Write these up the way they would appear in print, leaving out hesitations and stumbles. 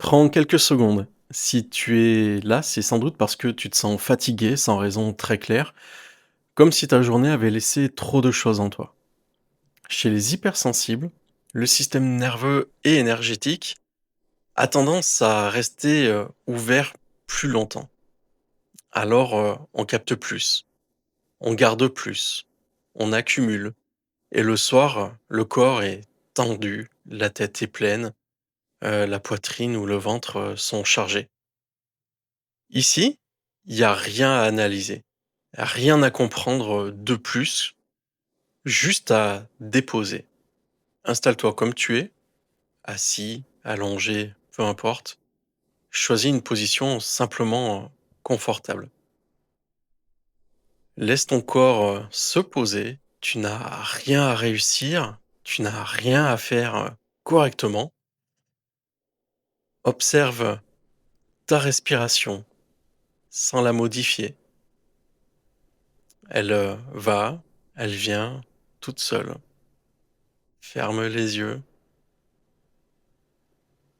Prends quelques secondes. Si tu es là, c'est sans doute parce que tu te sens fatigué sans raison très claire, comme si ta journée avait laissé trop de choses en toi. Chez les hypersensibles, le système nerveux et énergétique a tendance à rester ouvert plus longtemps. Alors, on capte plus, on garde plus, on accumule. Et le soir, le corps est tendu, la tête est pleine, la poitrine ou le ventre sont chargés. Ici, il y a rien à analyser, rien à comprendre, de plus, juste à déposer. Installe-toi comme tu es, assis, allongé, peu importe. Choisis une position simplement, confortable. Laisse ton corps, se poser, tu n'as rien à réussir, tu n'as rien à faire, correctement. Observe ta respiration sans la modifier. Elle, va, elle vient toute seule. Ferme les yeux,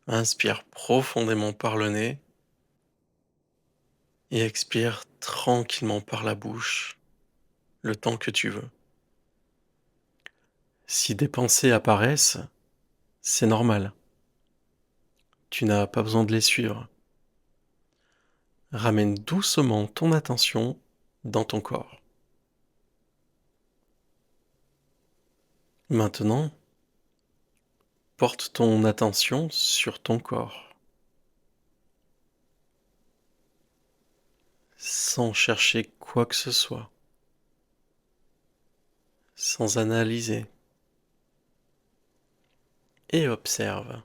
inspire profondément par le nez et expire tranquillement par la bouche le temps que tu veux. Si des pensées apparaissent, c'est normal. Tu n'as pas besoin de les suivre. Ramène doucement ton attention dans ton corps. Maintenant, porte ton attention sur ton corps, sans chercher quoi que ce soit, sans analyser, et observe.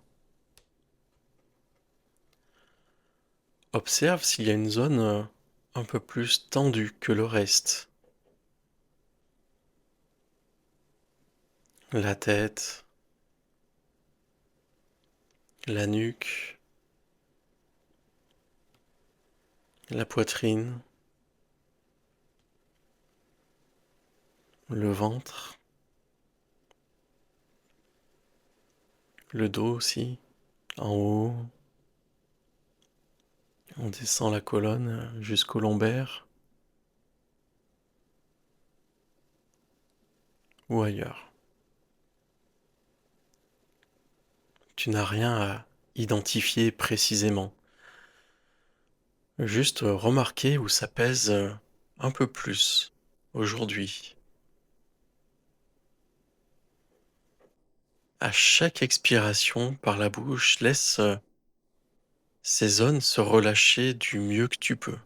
Observe s'il y a une zone un peu plus tendue que le reste. La tête, la nuque, la poitrine, le ventre, le dos aussi, en haut, on descend la colonne jusqu'au lombaire ou ailleurs. Tu n'as rien à identifier précisément. Juste remarquer où ça pèse un peu plus aujourd'hui. À chaque expiration par la bouche, laisse ces zones se relâcher du mieux que tu peux,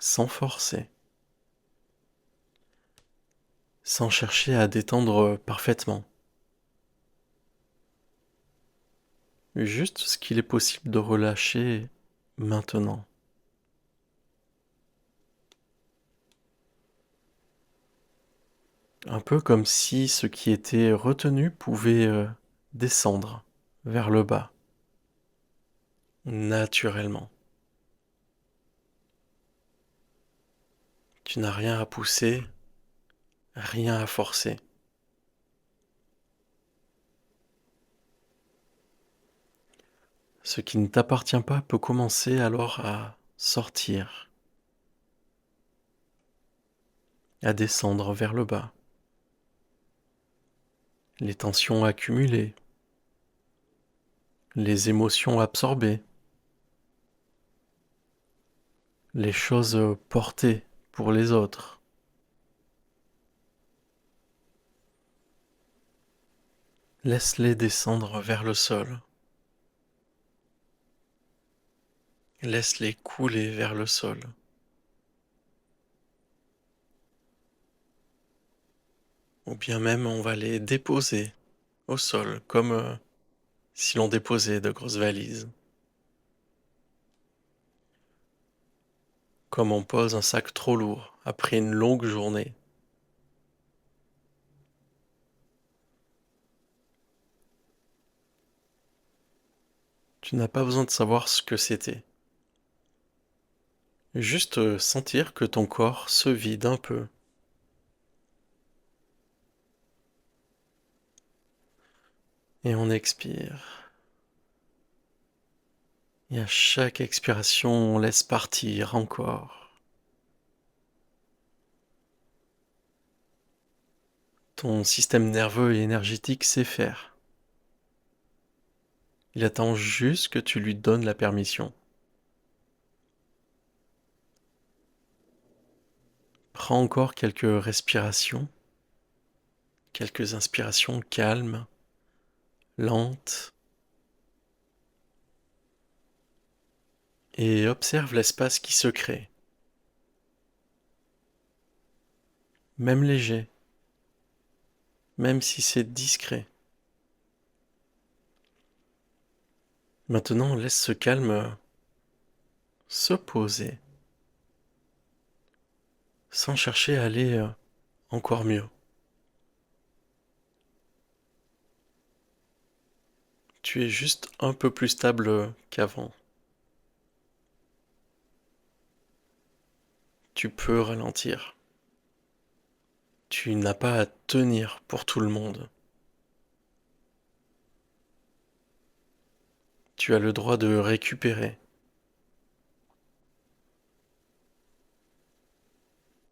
sans forcer, sans chercher à détendre parfaitement. Juste ce qu'il est possible de relâcher maintenant. Un peu comme si ce qui était retenu pouvait descendre vers le bas, naturellement. Tu n'as rien à pousser, rien à forcer. Ce qui ne t'appartient pas peut commencer alors à sortir, à descendre vers le bas. Les tensions accumulées, les émotions absorbées, les choses portées pour les autres. Laisse-les descendre vers le sol. Laisse-les couler vers le sol. Ou bien même on va les déposer au sol, comme si l'on déposait de grosses valises. Comme on pose un sac trop lourd après une longue journée. Tu n'as pas besoin de savoir ce que c'était. Juste sentir que ton corps se vide un peu. Et on expire. Et à chaque expiration, on laisse partir encore. Ton système nerveux et énergétique sait faire. Il attend juste que tu lui donnes la permission. Prends encore quelques respirations, quelques inspirations calmes, lentes, et observe l'espace qui se crée, même léger, même si c'est discret. Maintenant, laisse ce calme se poser, sans chercher à aller encore mieux. Tu es juste un peu plus stable qu'avant. Tu peux ralentir. Tu n'as pas à tenir pour tout le monde. Tu as le droit de récupérer.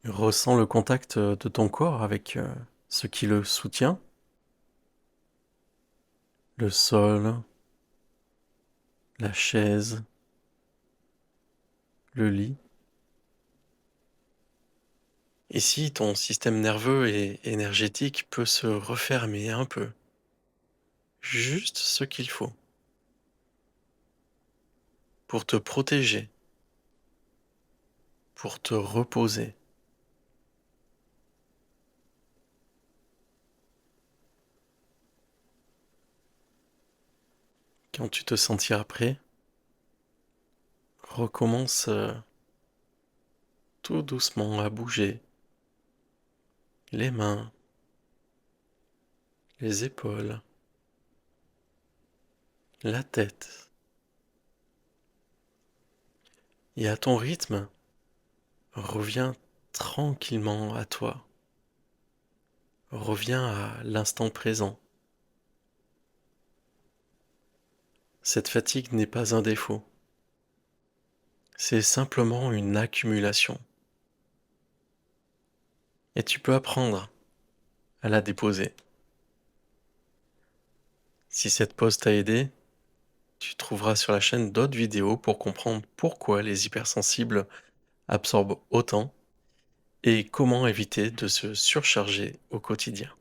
Ressens le contact de ton corps avec ce qui le soutient, le sol, la chaise, le lit. Ici, ton système nerveux et énergétique peut se refermer un peu, juste ce qu'il faut, pour te protéger, pour te reposer. Quand tu te sentiras prêt, recommence tout doucement à bouger les mains, les épaules, la tête. Et à ton rythme, reviens tranquillement à toi. Reviens à l'instant présent. Cette fatigue n'est pas un défaut, c'est simplement une accumulation. Et tu peux apprendre à la déposer. Si cette pause t'a aidé, tu trouveras sur la chaîne d'autres vidéos pour comprendre pourquoi les hypersensibles absorbent autant et comment éviter de se surcharger au quotidien.